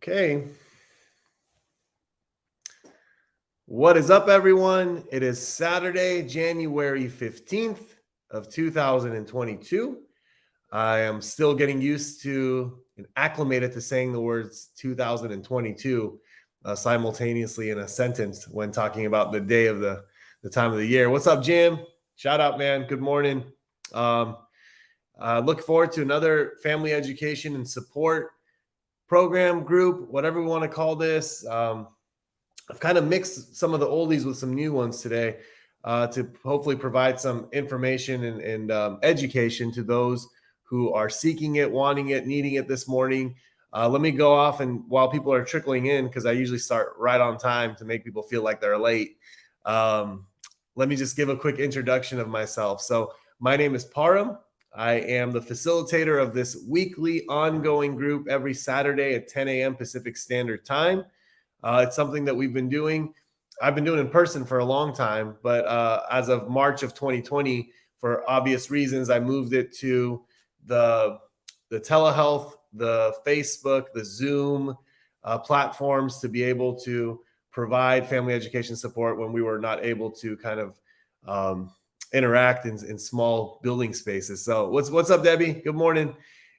Okay. What is up, everyone? It is Saturday, January 15th of 2022. I am still getting used to and acclimated to saying the words 2022 simultaneously in a sentence when talking about the day of the time of the year. What's up, Jim? Shout out, man. Good morning. Look forward to another family education and support program, group, whatever we want to call this. I've kind of mixed some of the oldies with some new ones today to hopefully provide some information and education to those who are seeking it, wanting it, needing it this morning. Let me go off, and while people are trickling in, because I usually start right on time to make people feel like they're late, let me just give a quick introduction of myself. So my name is Param. I am the facilitator of this weekly ongoing group every Saturday at 10 a.m. Pacific Standard Time. It's something that we've been doing. I've been doing in person for a long time, but as of March of 2020, for obvious reasons, I moved it to the telehealth, the Facebook, the Zoom platforms to be able to provide family education support when we were not able to kind of interact in small building spaces. So what's up, Debbie? Good morning.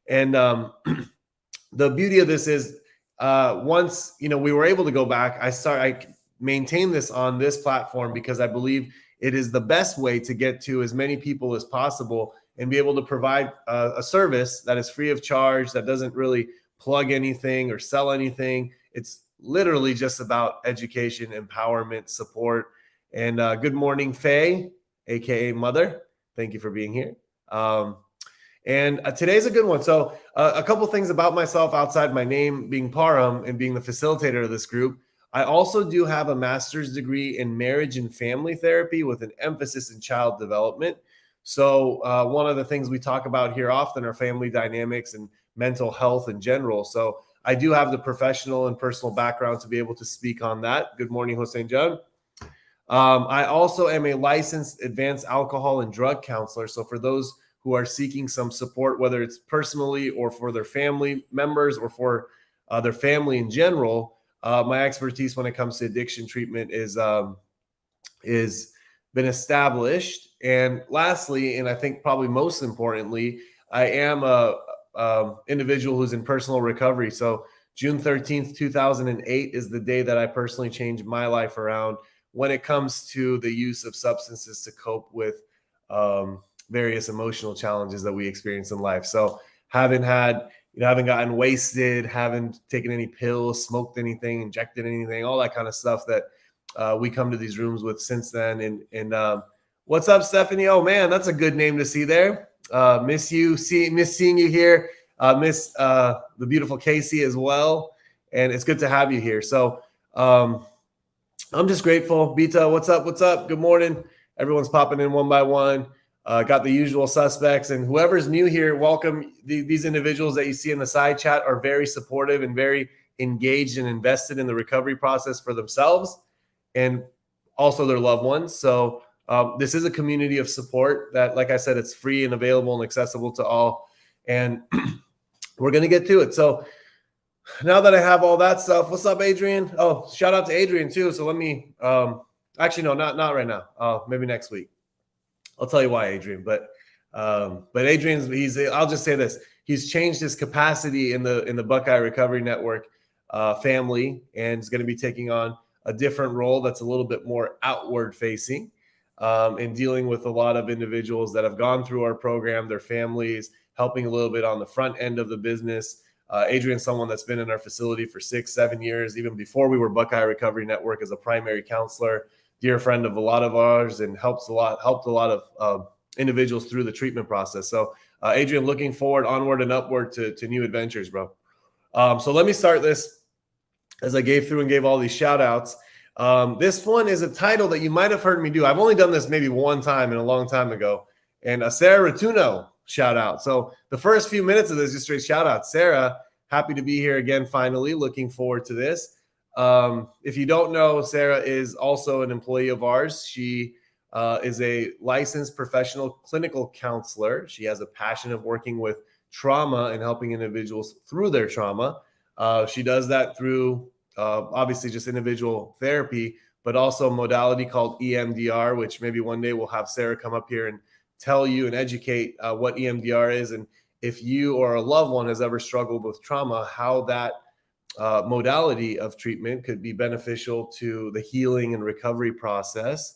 And the beauty of this is once we were able to go back, I maintain this on this platform because I believe it is the best way to get to as many people as possible and be able to provide a service that is free of charge, that doesn't really plug anything or sell anything. It's literally just about education, empowerment, support. And good morning, Faye, aka Mother. Thank you for being here. And today's a good one. So a couple things about myself outside my name being Param and being the facilitator of this group. I also do have a master's degree in marriage and family therapy with an emphasis in child development. So one of the things we talk about here often are family dynamics and mental health in general. So I do have the professional and personal background to be able to speak on that. Good morning, Hossein John. I also am a licensed advanced alcohol and drug counselor. So for those who are seeking some support, whether it's personally or for their family members or for their family in general, my expertise when it comes to addiction treatment is been established. And lastly, and I think probably most importantly, I am a individual who's in personal recovery. So June 13th, 2008 is the day that I personally changed my life around when it comes to the use of substances to cope with various emotional challenges that we experience in life. So haven't gotten wasted, haven't taken any pills, smoked anything, injected anything, all that kind of stuff that we come to these rooms with since then. And what's up, Stephanie? Oh man, that's a good name to see there. Miss seeing you here. Miss the beautiful Casey as well. And it's good to have you here. So I'm just grateful. Bita, what's up? What's up? Good morning. Everyone's popping in one by one. Got the usual suspects, and whoever's new here, welcome. These individuals that you see in the side chat are very supportive and very engaged and invested in the recovery process for themselves and also their loved ones. So this is a community of support that, like I said, it's free and available and accessible to all. And we're going to get to it. So now that I have all that stuff, what's up, Adrian? Oh, shout out to Adrian too. So let me, actually, no, not right now. Maybe next week. I'll tell you why, Adrian. But Adrian's I'll just say this: he's changed his capacity in the Buckeye Recovery Network family, and is going to be taking on a different role that's a little bit more outward facing, in dealing with a lot of individuals that have gone through our program, their families, helping a little bit on the front end of the business. Adrian's someone that's been in our facility for 6-7 years, even before we were Buckeye Recovery Network, as a primary counselor. Dear friend of a lot of ours, and helped a lot of individuals through the treatment process. So Adrian, looking forward, onward and upward to new adventures, bro. So let me start this as I gave all these shout outs. This one is a title that you might have heard me do. I've only done this maybe one time and a long time ago. And Sarah Ratuno, shout out. So the first few minutes of this, just straight shout out. Sarah, happy to be here again, finally. Looking forward to this. If you don't know, Sarah is also an employee of ours. She is a licensed professional clinical counselor. She has a passion of working with trauma and helping individuals through their trauma. She does that through obviously just individual therapy, but also a modality called EMDR, which maybe one day we'll have Sarah come up here and tell you and educate what EMDR is. And if you or a loved one has ever struggled with trauma, how that modality of treatment could be beneficial to the healing and recovery process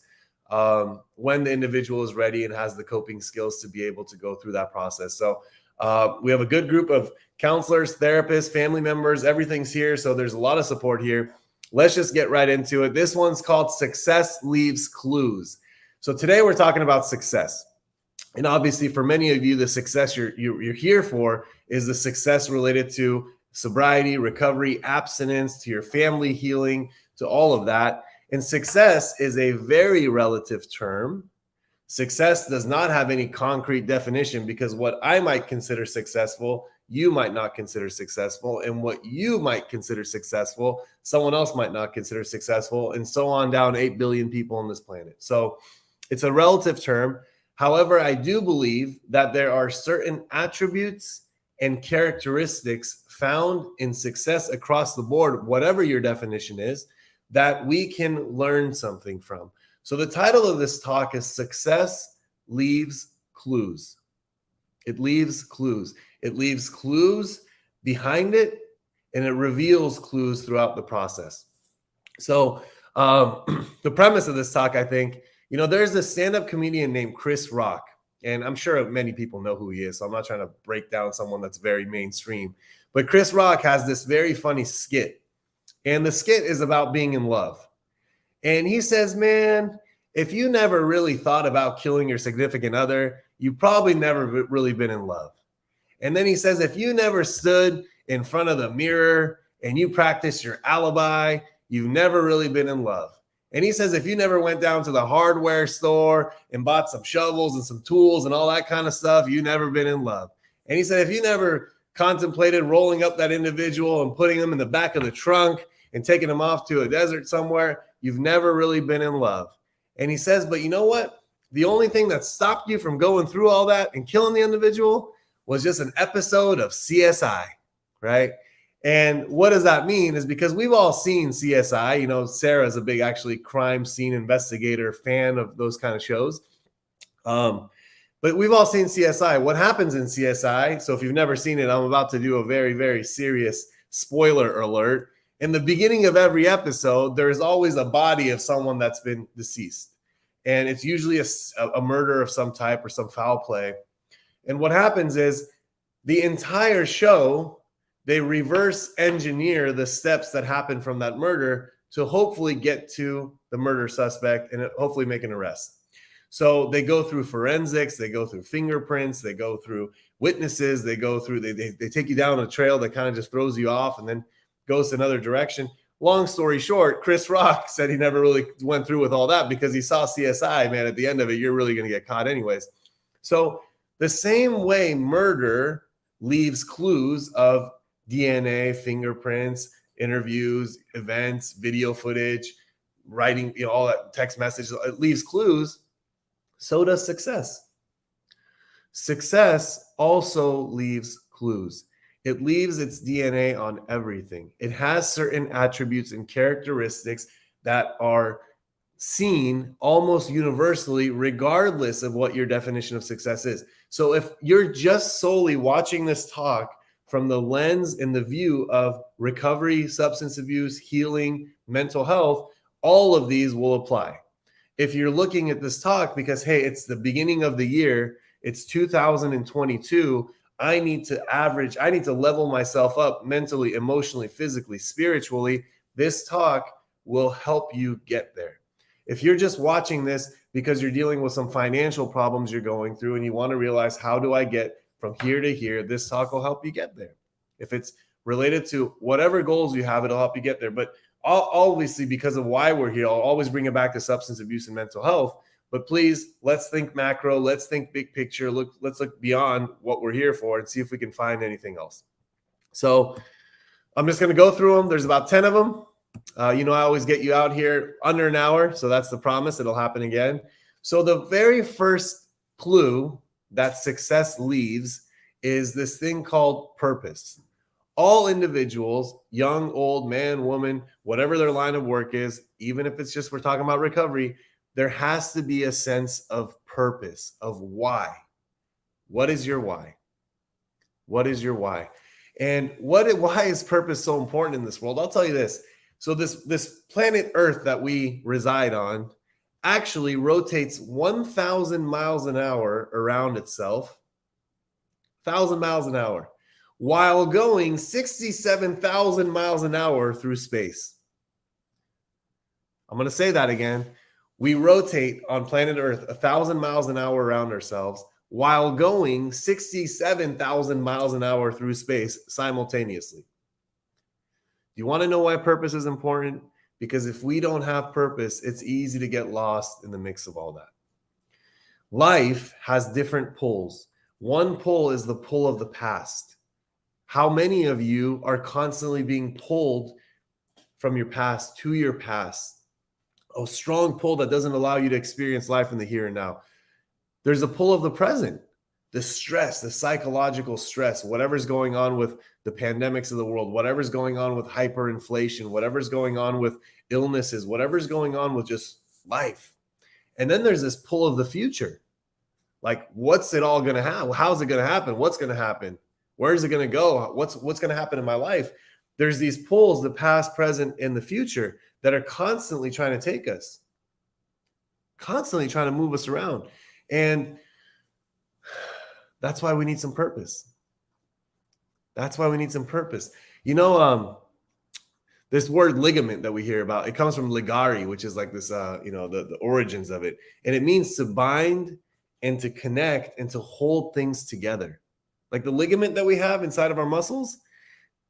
when the individual is ready and has the coping skills to be able to go through that process. So we have a good group of counselors, therapists, family members, everything's here. So there's a lot of support here. Let's just get right into it. This one's called Success Leaves Clues. So today we're talking about success. And obviously for many of you, the success you're here for is the success related to sobriety, recovery, abstinence, to your family healing, to all of that. And success is a very relative term. Success does not have any concrete definition, because what I might consider successful, you might not consider successful. And what you might consider successful, someone else might not consider successful, and so on down 8 billion people on this planet. So it's a relative term. However, I do believe that there are certain attributes and characteristics found in success across the board, whatever your definition is, that we can learn something from. So the title of this talk is Success Leaves Clues. It leaves clues. It leaves clues behind it, and it reveals clues throughout the process. So the premise of this talk, I think, there's a stand-up comedian named Chris Rock, and I'm sure many people know who he is, so I'm not trying to break down someone that's very mainstream. But Chris Rock has this very funny skit, and the skit is about being in love. And he says, man, if you never really thought about killing your significant other, you probably never really been in love. And then he says, if you never stood in front of the mirror and you practiced your alibi, you've never really been in love. And he says, if you never went down to the hardware store and bought some shovels and some tools and all that kind of stuff, you've never been in love. And he said, if you never contemplated rolling up that individual and putting them in the back of the trunk and taking them off to a desert somewhere, you've never really been in love. And he says, but you know what? The only thing that stopped you from going through all that and killing the individual was just an episode of CSI, right? And what does that mean is because we've all seen CSI. Sarah is a big actually crime scene investigator fan of those kind of shows. But we've all seen CSI. What happens in CSI? So if you've never seen it, I'm about to do a very, very serious spoiler alert. In the beginning of every episode, there's always a body of someone that's been deceased. And it's usually a murder of some type or some foul play. And what happens is the entire show, they reverse engineer the steps that happen from that murder to hopefully get to the murder suspect and hopefully make an arrest. So they go through forensics, they go through fingerprints, they go through witnesses, they take you down a trail that kind of just throws you off and then goes another direction. Long story short, Chris Rock said he never really went through with all that because he saw CSI, man, at the end of it, you're really going to get caught anyways. So the same way murder leaves clues of DNA, fingerprints, interviews, events, video footage, writing, all that text messages, it leaves clues. So does success. Success also leaves clues. It leaves its DNA on everything. It has certain attributes and characteristics that are seen almost universally, regardless of what your definition of success is. So if you're just solely watching this talk from the lens and the view of recovery, substance abuse, healing, mental health, all of these will apply. If you're looking at this talk because, hey, it's the beginning of the year, it's 2022, I need to level myself up mentally, emotionally, physically, spiritually. This talk will help you get there. If you're just watching this because you're dealing with some financial problems you're going through and you want to realize, how do I get from here to here? This talk will help you get there. If it's related to whatever goals you have, it'll help you get there. But obviously, because of why we're here, I'll always bring it back to substance abuse and mental health. But please, let's think macro. Let's think big picture. Let's look beyond what we're here for and see if we can find anything else. So I'm just going to go through them. There's about 10 of them. I always get you out here under an hour. So that's the promise. It'll happen again. So the very first clue that success leaves is this thing called purpose. All individuals, young, old, man, woman, whatever their line of work is, even if it's just we're talking about recovery, there has to be a sense of purpose, of why. What is your why? What is your why? And why is purpose so important in this world? I'll tell you this. So this planet Earth that we reside on actually rotates 1,000 miles an hour around itself, 1,000 miles an hour, while going 67,000 miles an hour through space. I'm going to say that again. We rotate on planet Earth 1,000 miles an hour around ourselves while going 67,000 miles an hour through space simultaneously. You want to know why purpose is important? Because if we don't have purpose, it's easy to get lost in the mix of all that. Life has different pulls. One pull is the pull of the past. How many of you are constantly being pulled from your past to your past? A strong pull that doesn't allow you to experience life in the here and now. There's a pull of the present, the stress, the psychological stress, whatever's going on with the pandemics of the world, whatever's going on with hyperinflation, whatever's going on with illnesses, whatever's going on with just life. And then there's this pull of the future. Like, what's it all going to happen? How's it going to happen? What's going to happen? Where is it going to go? What's going to happen in my life? There's these pulls, the past, present, and the future, that are constantly trying to take us, constantly trying to move us around. And that's why we need some purpose. That's why we need some purpose. You know, this word ligament that we hear about, it comes from ligari, which is like this, the origins of it. And it means to bind and to connect and to hold things together. Like the ligament that we have inside of our muscles,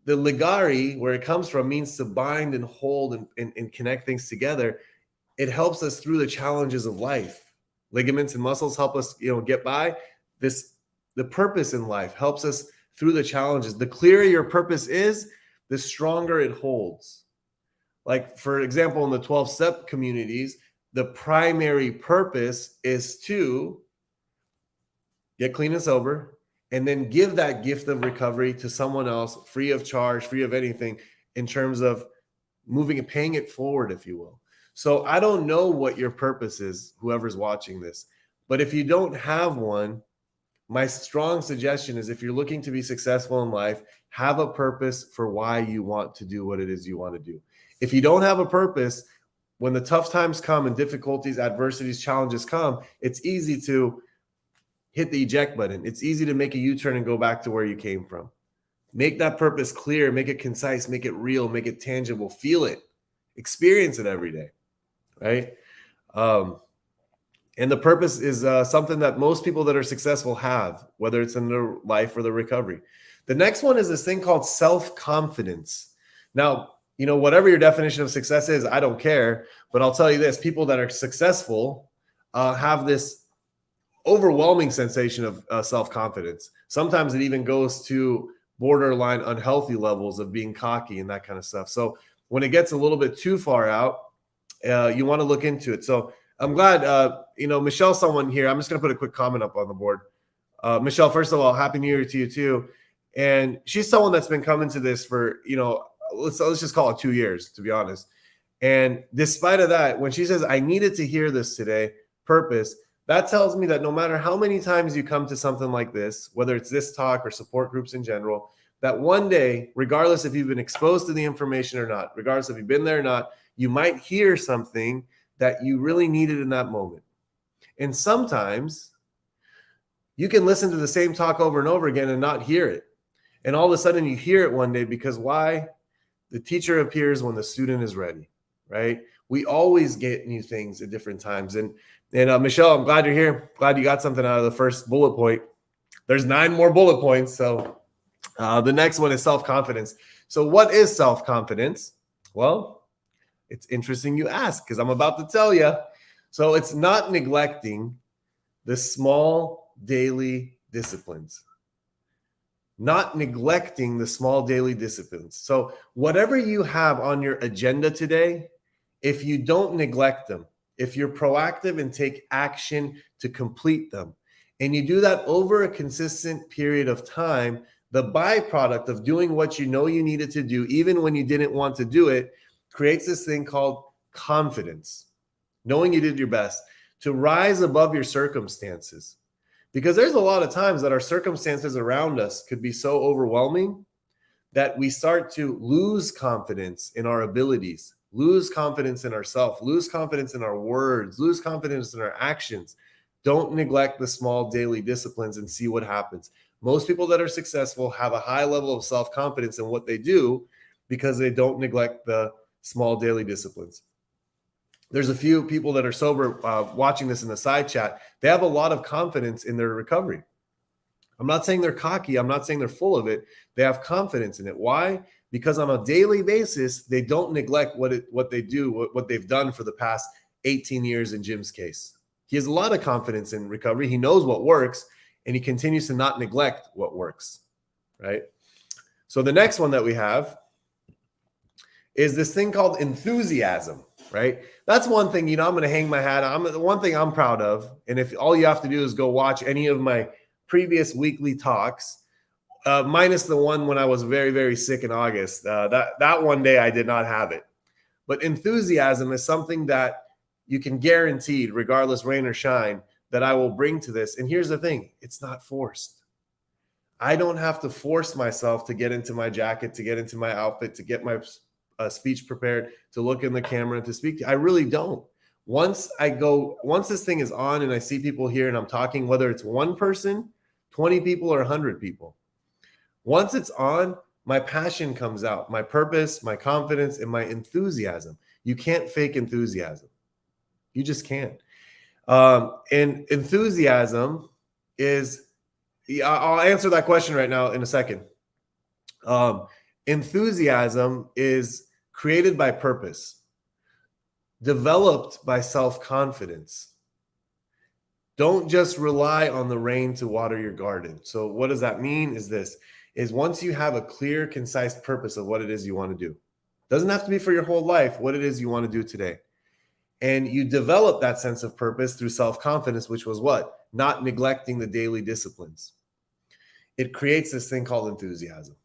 the ligari, where it comes from, means to bind and hold and connect things together. It helps us through the challenges of life. Ligaments and muscles help us, get by. The purpose in life helps us through the challenges. The clearer your purpose is, the stronger it holds. Like, for example, in the 12-step communities, the primary purpose is to get clean and sober, and then give that gift of recovery to someone else, free of charge, free of anything, in terms of moving and paying it forward, if you will. So I don't know what your purpose is, whoever's watching this, but if you don't have one, my strong suggestion is, if you're looking to be successful in life, have a purpose for why you want to do what it is you want to do. If you don't have a purpose, when the tough times come and difficulties, adversities, challenges come, it's easy to hit the eject button. It's easy to make a U-turn and go back to where you came from. Make that purpose clear, make it concise, make it real, make it tangible, feel it, experience it every day, right? And the purpose is something that most people that are successful have, whether it's in their life or their recovery. The next one is this thing called self-confidence. Now, whatever your definition of success is, I don't care, but I'll tell you this: people that are successful have this overwhelming sensation of self-confidence. Sometimes it even goes to borderline unhealthy levels of being cocky and that kind of stuff. So when it gets a little bit too far out, you want to look into it. So I'm glad, Michelle's someone here. I'm just going to put a quick comment up on the board. Michelle, first of all, Happy New Year to you too. And she's someone that's been coming to this for, let's just call it 2 years, to be honest. And despite of that, when she says, I needed to hear this today, purpose, that tells me that no matter how many times you come to something like this, whether it's this talk or support groups in general, that one day, regardless if you've been exposed to the information or not, regardless if you've been there or not, you might hear something that you really needed in that moment. And sometimes you can listen to the same talk over and over again and not hear it. And all of a sudden you hear it one day, because why? The teacher appears when the student is ready, right? We always get new things at different times. And Michelle, I'm glad you're here. Glad you got something out of the first bullet point. There's 9 more bullet points. So the next one is self-confidence. So what is self-confidence? Well, it's interesting you ask, because I'm about to tell you. So it's not neglecting the small daily disciplines. Not neglecting the small daily disciplines. So whatever you have on your agenda today, if you don't neglect them, if you're proactive and take action to complete them, And you do that over a consistent period of time, the byproduct of doing what you know you needed to do, even when you didn't want to do it, creates this thing called confidence, knowing you did your best to rise above your circumstances. Because there's a lot of times that our circumstances around us could be so overwhelming that we start to lose confidence in our abilities, lose confidence in ourselves, lose confidence in our words, lose confidence in our actions. Don't neglect the small daily disciplines and see what happens. Most people that are successful have a high level of self-confidence in what they do because they don't neglect the small daily disciplines. There's a few people that are sober watching this in the side chat. They have a lot of confidence in their recovery. I'm not saying they're cocky. I'm not saying they're full of it. They have confidence in it. Why? Because on a daily basis, they don't neglect what they do, what they've done for the past 18 years in Jim's case. He has a lot of confidence in recovery. He knows what works, and he continues to not neglect what works, right? So the next one that we have is this thing called enthusiasm, right? That's one thing, I'm going to hang my hat on. The one thing I'm proud of, and if all you have to do is go watch any of my previous weekly talks, minus the one when I was very, very sick in August. That one day I did not have it. But enthusiasm is something that you can guarantee, regardless rain or shine, that I will bring to this. And here's the thing, it's not forced. I don't have to force myself to get into my jacket, to get into my outfit, to get my speech prepared, to look in the camera, to speak. I really don't. Once this thing is on and I see people here and I'm talking, whether it's one person, 20 people, or 100 people, once it's on, my passion comes out, my purpose, my confidence, and my enthusiasm. You can't fake enthusiasm. You just can't. And enthusiasm is, I'll answer that question right now in a second. Enthusiasm is created by purpose, developed by self-confidence. Don't just rely on the rain to water your garden. So what does that mean is once you have a clear, concise purpose of what it is you want to do, doesn't have to be for your whole life, what it is you want to do today. And you develop that sense of purpose through self-confidence, which was what? Not neglecting the daily disciplines. It creates this thing called enthusiasm.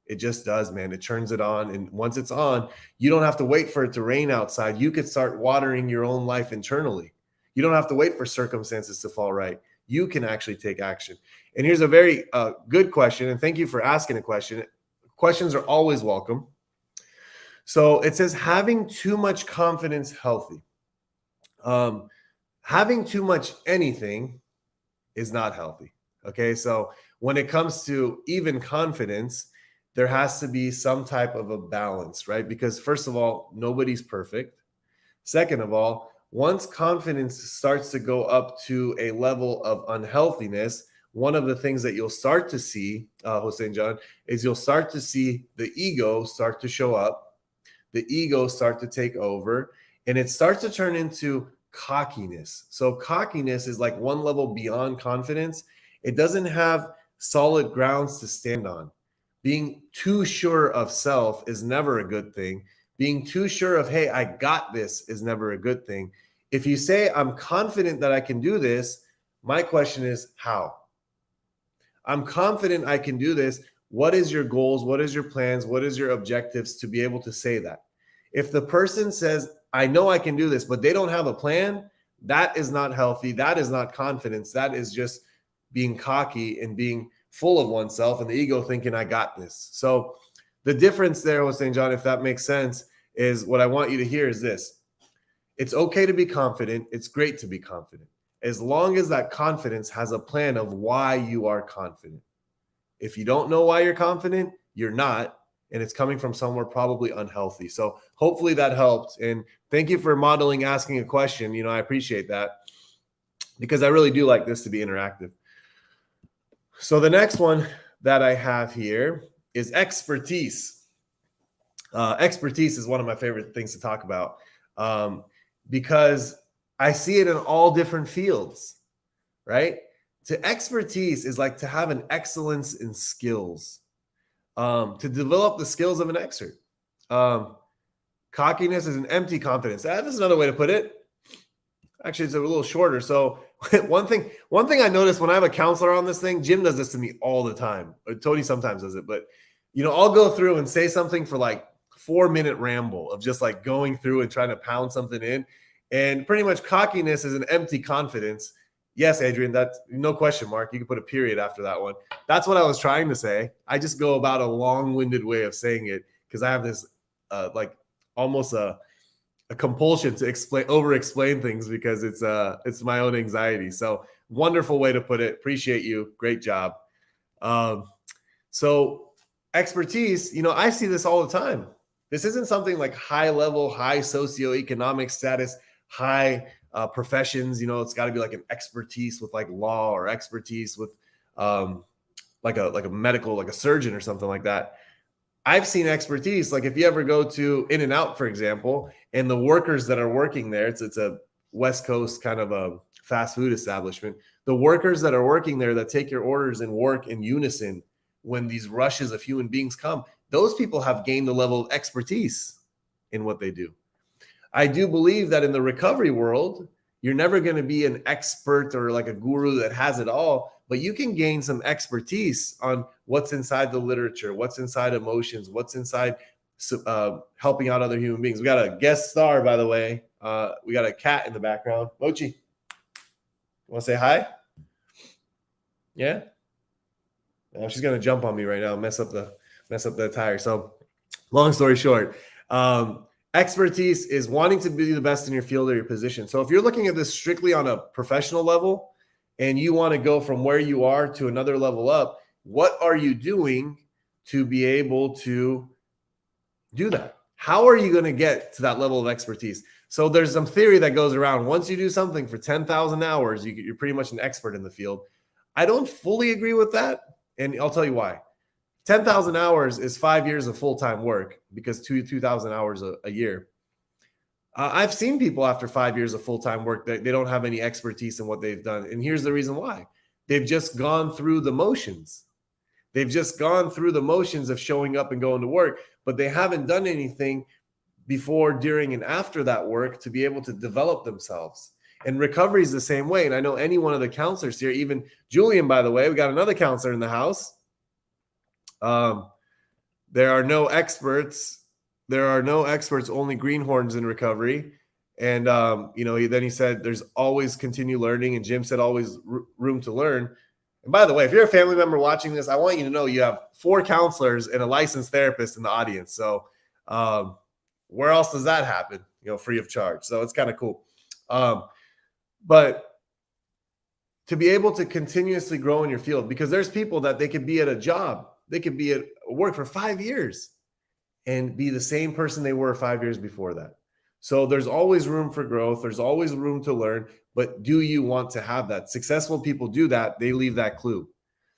It just does, man. It turns it on. And once it's on, you don't have to wait for it to rain outside. You could start watering your own life internally. You don't have to wait for circumstances to fall right. You can actually take action. And here's a very good question. And thank you for asking a question. Questions are always welcome. So it says, having too much confidence healthy? Having too much anything is not healthy. Okay. So when it comes to even confidence, there has to be some type of a balance, right? Because first of all, nobody's perfect. Second of all, once confidence starts to go up to a level of unhealthiness, one of the things that you'll start to see, Hossein John, is you'll start to see the ego start to show up, the ego start to take over, and it starts to turn into cockiness. So cockiness is like one level beyond confidence. It doesn't have solid grounds to stand on. Being too sure of self is never a good thing. Being too sure of, hey, I got this, is never a good thing. If you say, I'm confident that I can do this, my question is, how? I'm confident I can do this. What is your goals? What is your plans? What is your objectives to be able to say that? If the person says, I know I can do this, but they don't have a plan, that is not healthy. That is not confidence. That is just being cocky and being full of oneself and the ego thinking, I got this. So the difference there, Hossein John, if that makes sense, is what I want you to hear is this. It's okay to be confident. It's great to be confident, as long as that confidence has a plan of why you are confident. If you don't know why you're confident, you're not, and it's coming from somewhere probably unhealthy. So hopefully that helped. And thank you for modeling, asking a question. I appreciate that, because I really do like this to be interactive. So the next one that I have here is expertise. Expertise is one of my favorite things to talk about, because I see it in all different fields, right? To expertise is like to have an excellence in skills, to develop the skills of an expert. Cockiness is an empty confidence. That's another way to put it. Actually, it's a little shorter. So one thing I noticed when I have a counselor on this thing, Jim does this to me all the time. Tony sometimes does it, but I'll go through and say something for like 4-minute ramble of just like going through and trying to pound something in. And pretty much cockiness is an empty confidence. Yes, Adrian, that's no question mark. You can put a period after that one. That's what I was trying to say. I just go about a long-winded way of saying it because I have this like almost a compulsion to over-explain things because it's my own anxiety. So wonderful way to put it. Appreciate you. Great job. So expertise, I see this all the time. This isn't something like high level, high socioeconomic status, high professions. It's got to be like an expertise with like law or expertise with like a medical, like a surgeon or something like that. I've seen expertise. Like if you ever go to In-N-Out, for example, and the workers that are working there, it's a West Coast kind of a fast food establishment. The workers that are working there that take your orders and work in unison when these rushes of human beings come, those people have gained a level of expertise in what they do. I do believe that in the recovery world, you're never going to be an expert or like a guru that has it all, but you can gain some expertise on what's inside the literature, what's inside emotions, what's inside helping out other human beings. We got a guest star, by the way. We got a cat in the background. Mochi, you want to say hi? Yeah? She's going to jump on me right now and mess up the tire. So long story short, expertise is wanting to be the best in your field or your position. So if you're looking at this strictly on a professional level and you want to go from where you are to another level up, what are you doing to be able to do that? How are you going to get to that level of expertise? So there's some theory that goes around. Once you do something for 10,000 hours, you're pretty much an expert in the field. I don't fully agree with that. And I'll tell you why. 10,000 hours is 5 years of full-time work because 2,000 hours a year. I've seen people after 5 years of full-time work that they don't have any expertise in what they've done. And here's the reason why. They've just gone through the motions. They've just gone through the motions of showing up and going to work, but they haven't done anything before, during, and after that work to be able to develop themselves. And recovery is the same way. And I know any one of the counselors here, even Julian, by the way, we got another counselor in the house. There are no experts. There are no experts, only greenhorns in recovery. And, then he said, there's always continue learning. And Jim said, always room to learn. And by the way, if you're a family member watching this, I want you to know you have 4 counselors and a licensed therapist in the audience. So where else does that happen? Free of charge. So it's kind of cool. But to be able to continuously grow in your field, because there's people that they could be at a job, they could be at work for 5 years and be the same person they were 5 years before that. So there's always room for growth. There's always room to learn. But do you want to have that? Successful people do that. They leave that clue.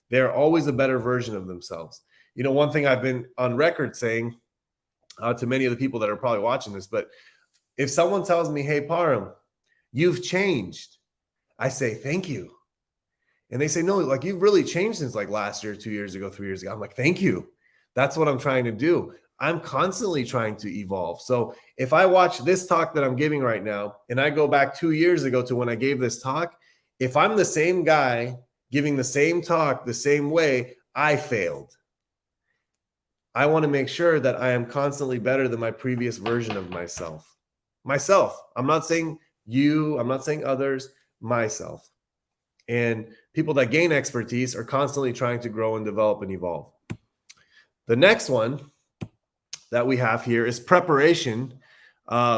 They're always a better version of themselves. One thing I've been on record saying to many of the people that are probably watching this, but if someone tells me, hey, Parham, you've changed, I say, thank you. And they say, no, like you've really changed since like last year, 2 years ago, 3 years ago. I'm like, thank you. That's what I'm trying to do. I'm constantly trying to evolve. So if I watch this talk that I'm giving right now, and I go back 2 years ago to when I gave this talk, if I'm the same guy giving the same talk the same way, I failed. I want to make sure that I am constantly better than my previous version of myself. I'm not saying you, I'm not saying others, myself. And people that gain expertise are constantly trying to grow and develop and evolve. The next one that we have here is preparation.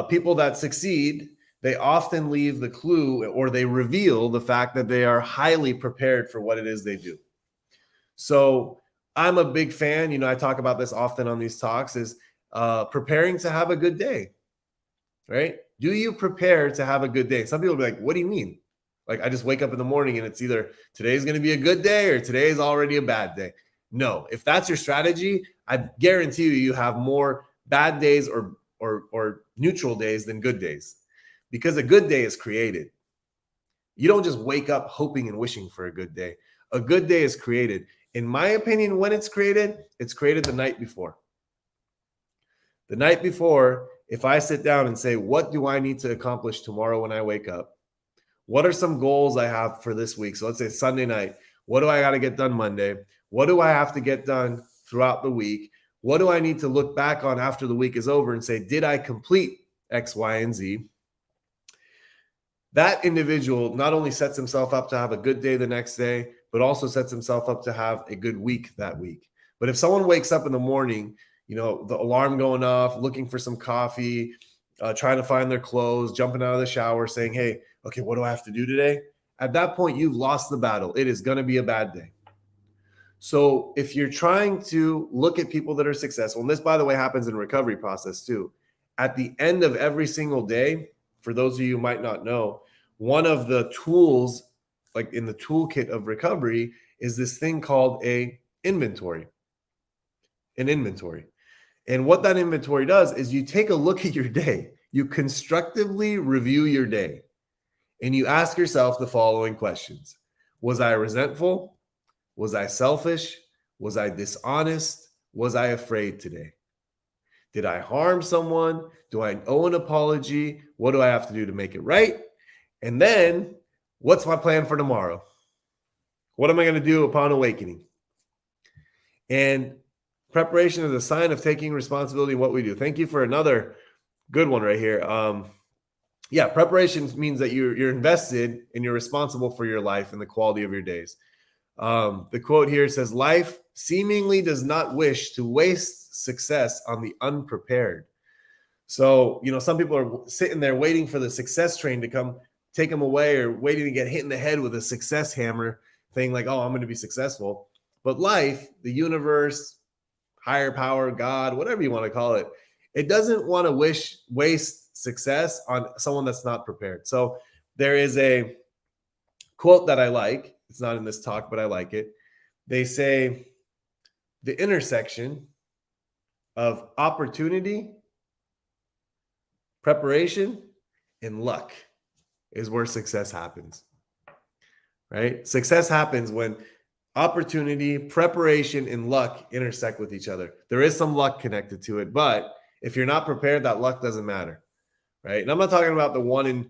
People that succeed, they often leave the clue or they reveal the fact that they are highly prepared for what it is they do. So I'm a big fan, I talk about this often on these talks, is preparing to have a good day, right? Do you prepare to have a good day? Some people will be like, what do you mean? Like, I just wake up in the morning and it's either today's going to be a good day or today's already a bad day. No, if that's your strategy, I guarantee you have more bad days or neutral days than good days, because a good day is created. You don't just wake up hoping and wishing for a good day. A good day is created. In my opinion, when it's created the night before. The night before, if I sit down and say, what do I need to accomplish tomorrow when I wake up? What are some goals I have for this week? So let's say Sunday night. What do I got to get done Monday? What do I have to get done throughout the week? What do I need to look back on after the week is over and say, did I complete X, Y, and Z? That individual not only sets himself up to have a good day the next day, but also sets himself up to have a good week that week. But if someone wakes up in the morning, the alarm going off, looking for some coffee, trying to find their clothes, jumping out of the shower, saying, hey, okay, what do I have to do today? At that point, you've lost the battle. It is going to be a bad day. So if you're trying to look at people that are successful, and this, by the way, happens in recovery process too, at the end of every single day, for those of you who might not know, one of the tools, like in the toolkit of recovery, is this thing called an inventory. And what that inventory does is you take a look at your day, you constructively review your day, and you ask yourself the following questions. Was I resentful? Was I selfish? Was I dishonest? Was I afraid today? Did I harm someone? Do I owe an apology? What do I have to do to make it right? And then, what's my plan for tomorrow? What am I going to do upon awakening? And preparation is a sign of taking responsibility in what we do. Thank you for another good one right here. Preparation means that you're invested and you're responsible for your life and the quality of your days. The quote here says, life seemingly does not wish to waste success on the unprepared. So, some people are sitting there waiting for the success train to come take them away, or waiting to get hit in the head with a success hammer thing like, oh, I'm going to be successful. But life, the universe, higher power, God, whatever you want to call it, it doesn't want to waste success on someone that's not prepared. So there is a quote that I like. It's not in this talk, but I like it. They say the intersection of opportunity, preparation, and luck is where success happens, right? Success happens when opportunity, preparation, and luck intersect with each other. There is some luck connected to it, but if you're not prepared, that luck doesn't matter, right? And I'm not talking about the one in,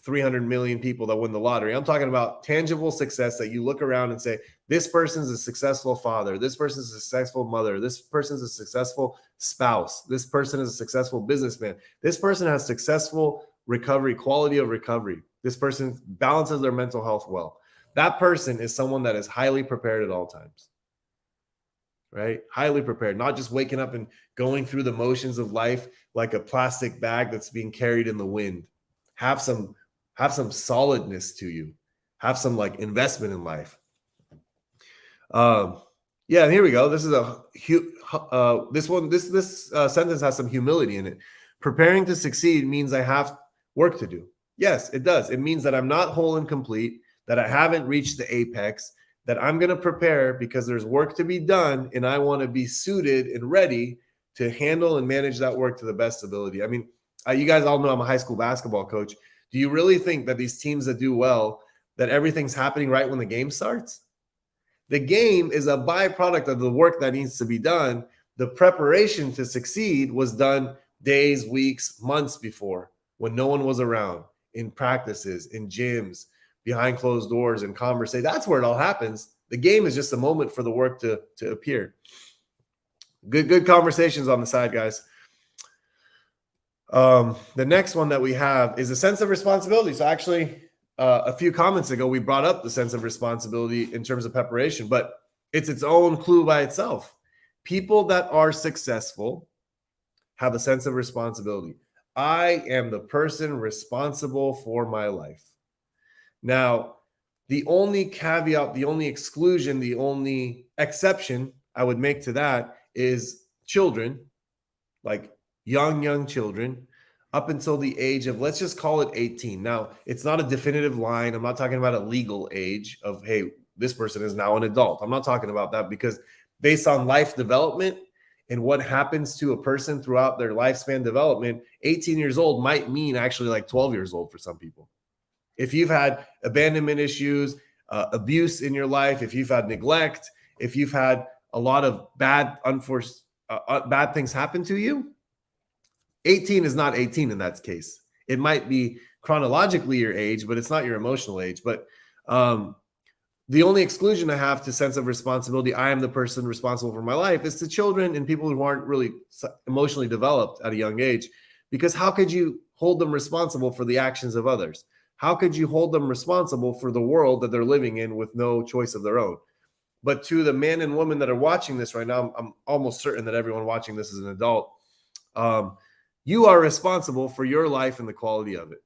300 million people that win the lottery. I'm talking about tangible success that you look around and say, this person's a successful father. This person's a successful mother. This person's a successful spouse. This person is a successful businessman. This person has successful recovery, quality of recovery. This person balances their mental health well. That person is someone that is highly prepared at all times, right? Highly prepared, not just waking up and going through the motions of life like a plastic bag that's being carried in the wind. Have some solidness to you. Have some like investment in life. And here we go. This is this sentence has some humility in it. Preparing to succeed means I have work to do. Yes, it does. It means that I'm not whole and complete, that I haven't reached the apex, that I'm going to prepare because there's work to be done, and I want to be suited and ready to handle and manage that work to the best ability. I mean, you guys all know I'm a high school basketball coach. Do you really think that these teams that do well, that everything's happening right when the game starts? The game is a byproduct of the work that needs to be done. The preparation to succeed was done days, weeks, months before, when no one was around, in practices, in gyms, behind closed doors, and conversation. That's where it all happens. The game is just a moment for the work to appear. Good conversations on the side, guys. The next one that we have is a sense of responsibility. So actually, a few comments ago, we brought up the sense of responsibility in terms of preparation, but it's its own clue by itself. People that are successful have a sense of responsibility. I am the person responsible for my life. Now, the only caveat, the only exclusion, the only exception I would make to that is children, like young children, up until the age of, let's just call it 18. Now, it's not a definitive line. I'm not talking about a legal age of, hey, this person is now an adult. I'm not talking about that, because based on life development and what happens to a person throughout their lifespan development, 18 years old might mean actually like 12 years old for some people. If you've had abandonment issues, abuse in your life, if you've had neglect, if you've had a lot of bad things happen to you, 18 is not 18 in that case. It might be chronologically your age, but it's not your emotional age. But the only exclusion I have to sense of responsibility, I am the person responsible for my life, is to children and people who aren't really emotionally developed at a young age. Because how could you hold them responsible for the actions of others? How could you hold them responsible for the world that they're living in with no choice of their own? But to the men and women that are watching this right now, I'm almost certain that everyone watching this is an adult. You are responsible for your life and the quality of it.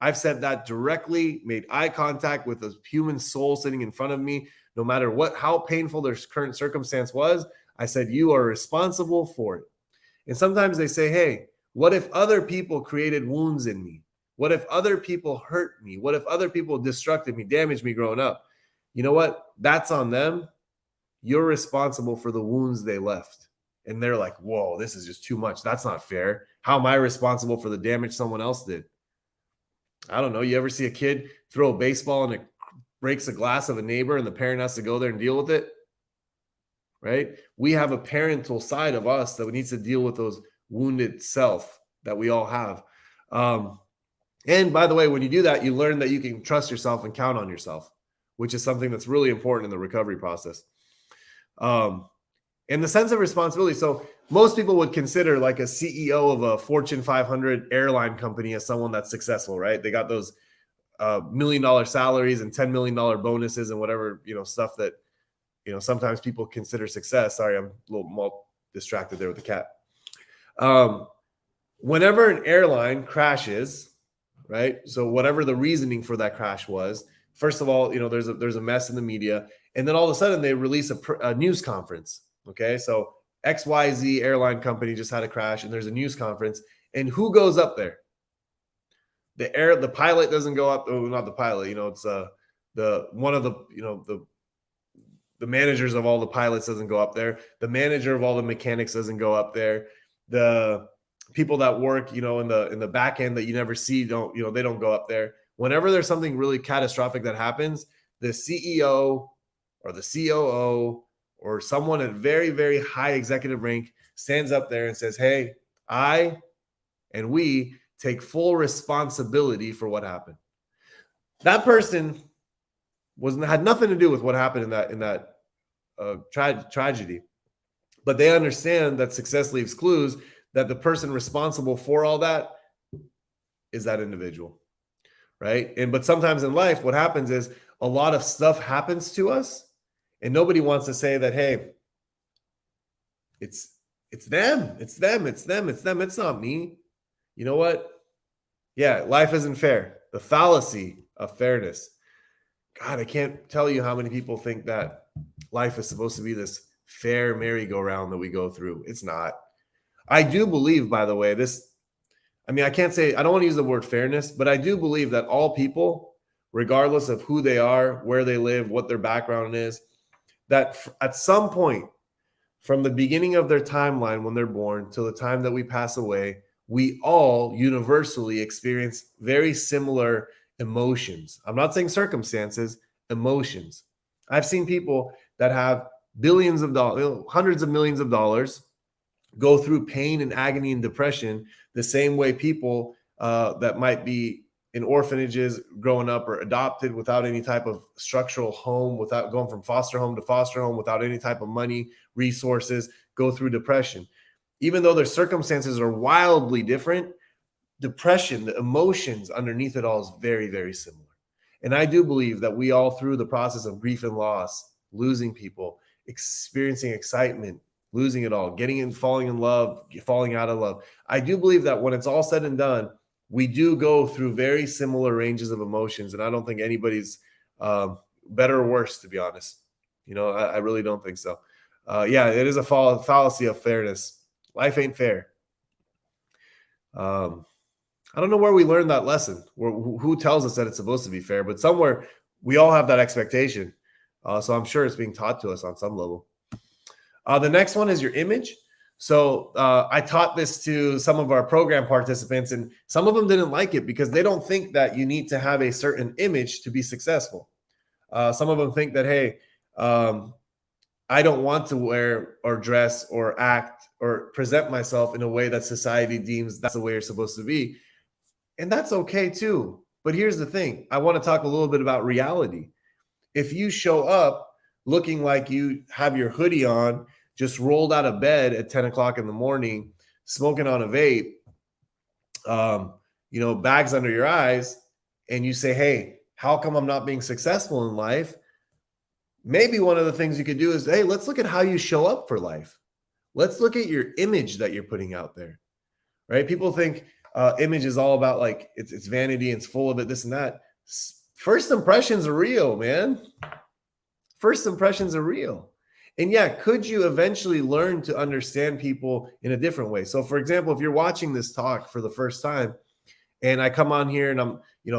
I've said that directly, made eye contact with a human soul sitting in front of me, no matter how painful their current circumstance was. I said, you are responsible for it. And sometimes they say, hey, what if other people created wounds in me? What if other people hurt me? What if other people destructed me, damaged me growing up? You know what? That's on them. You're responsible for the wounds they left. And they're like, whoa, this is just too much. That's not fair. How am I responsible for the damage someone else did? I don't know. You ever see a kid throw a baseball and it breaks a glass of a neighbor and the parent has to go there and deal with it? Right? We have a parental side of us that needs to deal with those wounded self that we all have. And by the way, when you do that, you learn that you can trust yourself and count on yourself, which is something that's really important in the recovery process. And the sense of responsibility. So most people would consider like a CEO of a Fortune 500 airline company as someone that's successful, right? They got those $1 million salaries and $10 million bonuses and whatever, stuff that, sometimes people consider success. Sorry, I'm a little more distracted there with the cat. Whenever an airline crashes, right? So whatever the reasoning for that crash was, first of all, there's a mess in the media. And then all of a sudden they release a news conference. Okay. So XYZ airline company just had a crash and there's a news conference. And who goes up there? The pilot doesn't go up. Oh, not the pilot, it's one of the managers of all the pilots doesn't go up there. The manager of all the mechanics doesn't go up there. The people that work, in the back end that you never see they don't go up there. Whenever there's something really catastrophic that happens, the CEO or the COO or someone at very, very high executive rank stands up there and says, hey, I and we take full responsibility for what happened. That person had nothing to do with what happened in that tragedy, but they understand that success leaves clues, that the person responsible for all that is that individual, right? But sometimes in life, what happens is a lot of stuff happens to us, and nobody wants to say that, hey, it's them, it's not me. You know what? Yeah, life isn't fair. The fallacy of fairness. God, I can't tell you how many people think that life is supposed to be this fair merry-go-round that we go through. It's not. I do believe, by the way, I don't want to use the word fairness, but I do believe that all people, regardless of who they are, where they live, what their background is, that at some point from the beginning of their timeline when they're born till the time that we pass away, we all universally experience very similar emotions. I'm not saying circumstances, emotions. I've seen people that have billions of dollars, hundreds of millions of dollars, go through pain and agony and depression the same way people that might be in orphanages growing up or adopted without any type of structural home, without going from foster home to foster home, without any type of money, resources, go through depression. Even though their circumstances are wildly different, depression, the emotions underneath it all is very, very similar. And I do believe that we all, through the process of grief and loss, losing people, experiencing excitement, losing it all, getting in, falling in love, falling out of love. I do believe that when it's all said and done, we do go through very similar ranges of emotions. And I don't think anybody's better or worse, to be honest. I really don't think so. It is a fallacy of fairness. Life ain't fair. I don't know where we learned that lesson, who tells us that it's supposed to be fair, but somewhere we all have that expectation. So I'm sure it's being taught to us on some level. The next one is your image. So I taught this to some of our program participants, and some of them didn't like it because they don't think that you need to have a certain image to be successful. Some of them think that, hey, I don't want to wear or dress or act or present myself in a way that society deems that's the way you're supposed to be. And that's okay too. But here's the thing. I want to talk a little bit about reality. If you show up looking like you have your hoodie on, just rolled out of bed at 10 o'clock in the morning, smoking on a vape, bags under your eyes, and you say, hey, how come I'm not being successful in life? Maybe one of the things you could do is, hey, let's look at how you show up for life. Let's look at your image that you're putting out there, right? People think image is all about like it's vanity and it's full of it, this and that. First impressions are real, man. First impressions are real. And yeah, could you eventually learn to understand people in a different way? So for example, if you're watching this talk for the first time and I come on here and I'm,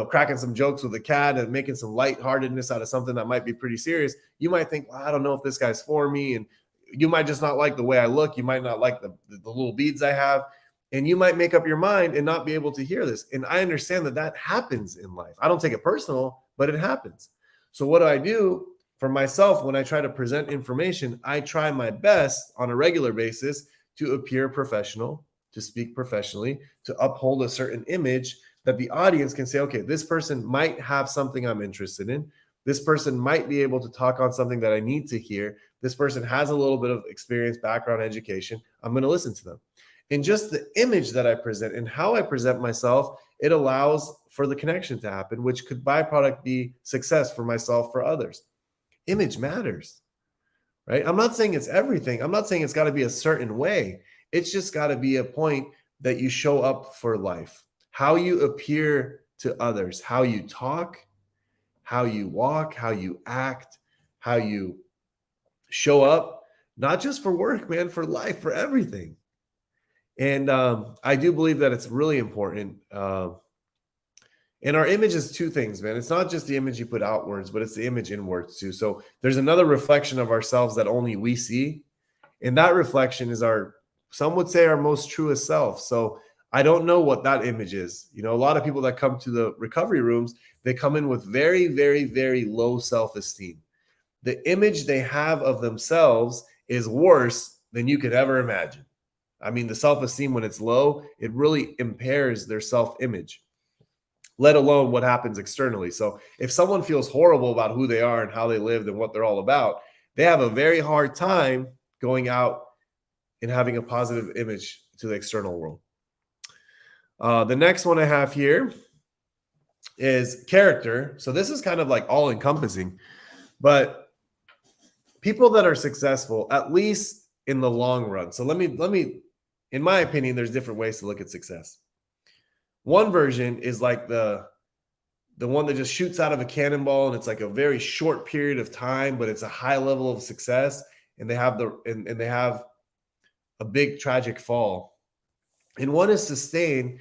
cracking some jokes with a cat and making some lightheartedness out of something that might be pretty serious, you might think, well, I don't know if this guy's for me. And you might just not like the way I look. You might not like the little beads I have. And you might make up your mind and not be able to hear this. And I understand that happens in life. I don't take it personal, but it happens. So what do I do for myself when I try to present information? I try my best on a regular basis to appear professional, to speak professionally, to uphold a certain image that the audience can say, okay, this person might have something I'm interested in. This person might be able to talk on something that I need to hear. This person has a little bit of experience, background, education. I'm going to listen to them. And just the image that I present and how I present myself, it allows for the connection to happen, which could byproduct be success for myself, for others. Image matters, right? I'm not saying it's everything. I'm not saying it's got to be a certain way. It's just got to be a point that you show up for life, how you appear to others, how you talk, how you walk, how you act, how you show up, not just for work, man, for life, for everything. And I do believe that it's really important. And our image is two things, man. It's not just the image you put outwards, but it's the image inwards too. So there's another reflection of ourselves that only we see. And that reflection is some would say our most truest self. So I don't know what that image is. A lot of people that come to the recovery rooms, they come in with very, very, very low self-esteem. The image they have of themselves is worse than you could ever imagine. I mean, the self-esteem, when it's low, it really impairs their self-image, let alone what happens externally. So if someone feels horrible about who they are and how they lived and what they're all about, they have a very hard time going out and having a positive image to the external world. The next one I have here is character. So this is kind of like all encompassing, but people that are successful, at least in the long run. So let me, in my opinion, there's different ways to look at success. One version is like the one that just shoots out of a cannonball and it's like a very short period of time, but it's a high level of success, and they have they have a big tragic fall. And one is sustained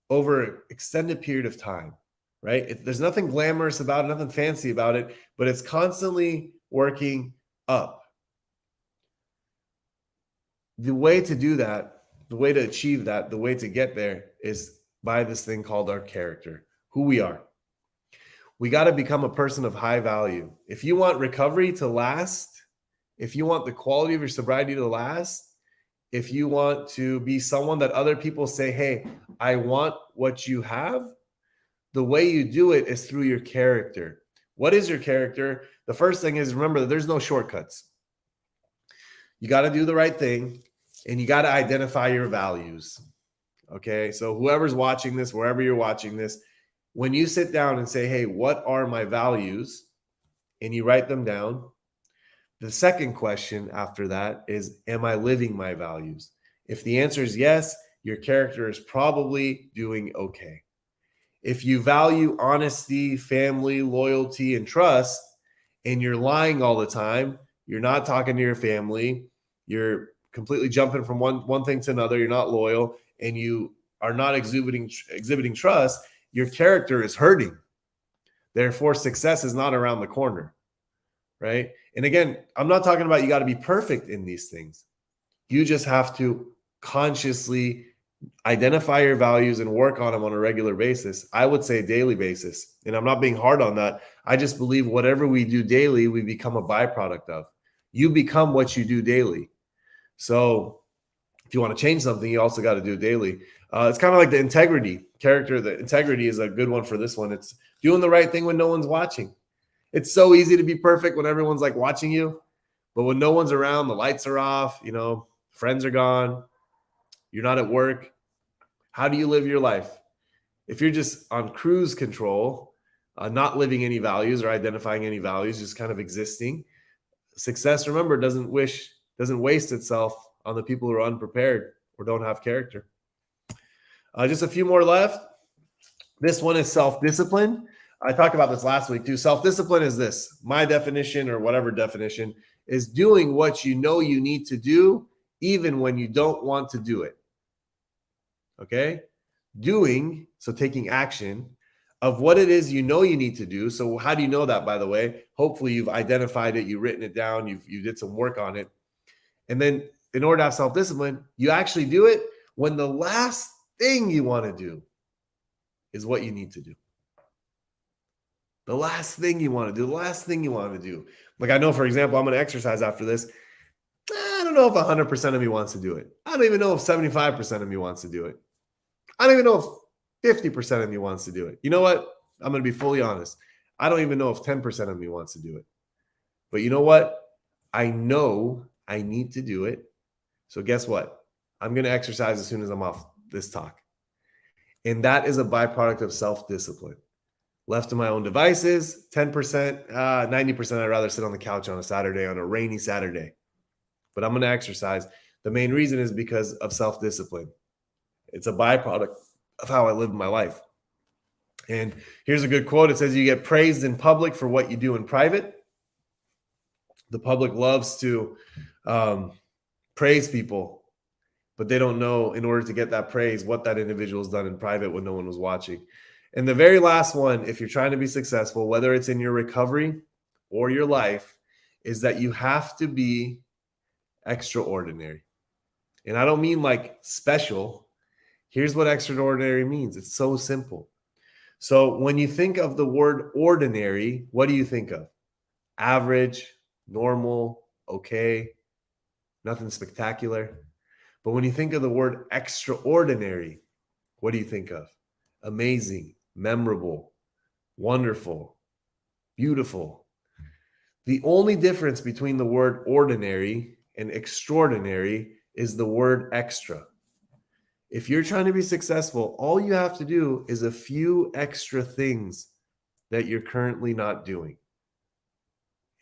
over an extended period of time, right? There's nothing glamorous about it, nothing fancy about it, but it's constantly working up. The way to do that, the way to achieve that, the way to get there is by this thing called our character, who we are. We got to become a person of high value. If you want recovery to last, if you want the quality of your sobriety to last, if you want to be someone that other people say, hey, I want what you have, the way you do it is through your character. What is your character? The first thing is, remember that there's no shortcuts. You got to do the right thing, and you got to identify your values. Okay, so whoever's watching this, wherever you're watching this, when you sit down and say, hey, what are my values? And you write them down. The second question after that is, am I living my values? If the answer is yes, your character is probably doing okay. If you value honesty, family, loyalty, and trust, and you're lying all the time, you're not talking to your family, you're completely jumping from one thing to another, you're not loyal, and you are not exhibiting trust, your character is hurting. Therefore, success is not around the corner, right? And again, I'm not talking about you got to be perfect in these things. You just have to consciously identify your values and work on them on a regular basis. I would say daily basis. And I'm not being hard on that. I just believe whatever we do daily, we become a byproduct of. You become what you do daily. So If you want to change something, you also got to do it daily. It's kind of like the integrity character. The integrity is a good one for this one. It's doing the right thing when no one's watching. It's so easy to be perfect when everyone's like watching you, but when no one's around, the lights are off, friends are gone, you're not at work. How do you live your life? If you're just on cruise control, not living any values or identifying any values, just kind of existing, success, remember, doesn't waste itself on the people who are unprepared or don't have character. Just a few more left. This one is self-discipline. I talked about this last week too. Self-discipline is this. My definition, or whatever definition, is doing what you know you need to do even when you don't want to do it. Okay? Doing, so taking action of what it is you know you need to do. So how do you know that, by the way? Hopefully you've identified it, you've written it down, you did some work on it. And then in order to have self-discipline, you actually do it when the last thing you want to do is what you need to do. The last thing you want to do, the last thing you want to do. Like I know, for example, I'm going to exercise after this. I don't know if 100% of me wants to do it. I don't even know if 75% of me wants to do it. I don't even know if 50% of me wants to do it. You know what? I'm going to be fully honest. I don't even know if 10% of me wants to do it. But you know what? I know I need to do it. So guess what? I'm going to exercise as soon as I'm off this talk. And that is a byproduct of self-discipline. Left to my own devices, 10%, 90%, I'd rather sit on the couch on a Saturday, on a rainy Saturday. But I'm going to exercise. The main reason is because of self-discipline. It's a byproduct of how I live my life. And here's a good quote. It says, you get praised in public for what you do in private. The public loves to praise people, but they don't know, in order to get that praise, what that individual's done in private when no one was watching. And the very last one, if you're trying to be successful, whether it's in your recovery or your life, is that you have to be extraordinary. And I don't mean like special. Here's what extraordinary means. It's so simple. So when you think of the word ordinary, what do you think of? Average, normal, okay, nothing spectacular. But when you think of the word extraordinary, what do you think of? Amazing, memorable, wonderful, beautiful. The only difference between the word ordinary and extraordinary is the word extra. If you're trying to be successful, all you have to do is a few extra things that you're currently not doing.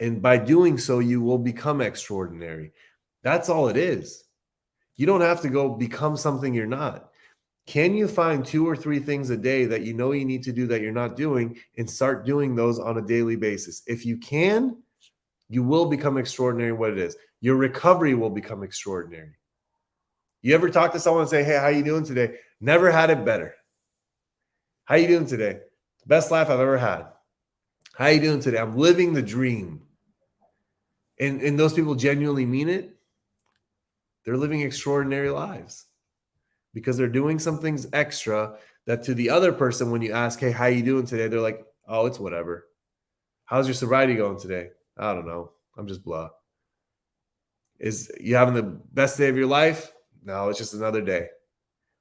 And by doing so, you will become extraordinary. That's all it is. You don't have to go become something you're not. Can you find 2 or 3 things a day that you know you need to do that you're not doing, and start doing those on a daily basis? If you can, you will become extraordinary in what it is. Your recovery will become extraordinary. You ever talk to someone and say, hey, how you doing today? Never had it better. How you doing today? Best life I've ever had. How you doing today? I'm living the dream. And those people genuinely mean it. They're living extraordinary lives because they're doing some things extra that to the other person, when you ask, hey, how you doing today? They're like, oh, it's whatever. How's your sobriety going today? I don't know. I'm just blah. Is you having the best day of your life? No, it's just another day.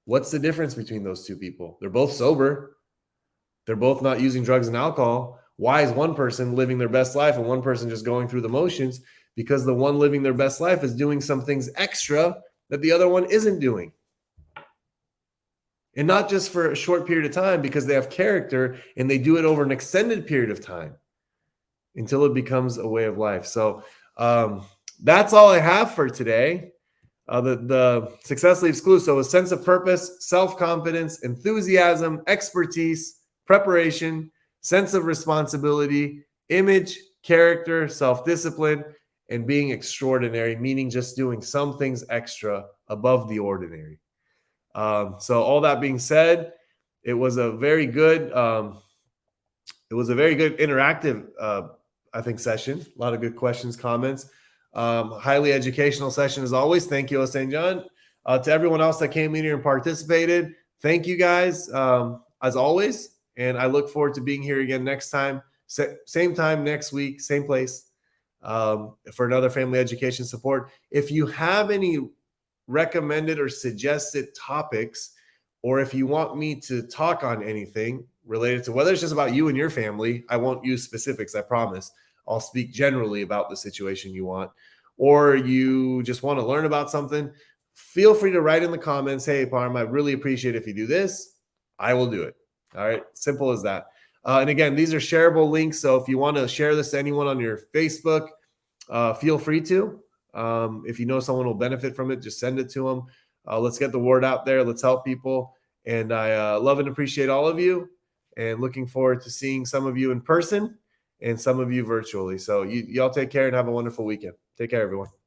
What's the difference between those two people? They're both sober. They're both not using drugs and alcohol. Why is one person living their best life and one person just going through the motions? Because the one living their best life is doing some things extra that the other one isn't doing. And not just for a short period of time, because they have character and they do it over an extended period of time until it becomes a way of life. So that's all I have for today. The Success Leaves Clues. So a sense of purpose, self-confidence, enthusiasm, expertise, preparation, sense of responsibility, image, character, self-discipline, and being extraordinary, meaning just doing some things extra above the ordinary. So all that being said, it was a very good interactive, I think, session. A lot of good questions, comments. Highly educational session as always. Thank you, St. John. To everyone else that came in here and participated, thank you guys as always. And I look forward to being here again next time, same time next week, same place, for another family education support. If you have any recommended or suggested topics, or if you want me to talk on anything related to whether it's just about you and your family, I won't use specifics, I promise. I'll speak generally about the situation you want, or you just want to learn about something, feel free to write in the comments, hey, Parm, I really appreciate if you do this. I will do it. All right. Simple as that. And again, these are shareable links. So if you want to share this to anyone on your Facebook, feel free to. If you know someone will benefit from it, just send it to them. Let's get the word out there. Let's help people. And I love and appreciate all of you, and looking forward to seeing some of you in person and some of you virtually. So y'all take care and have a wonderful weekend. Take care, everyone.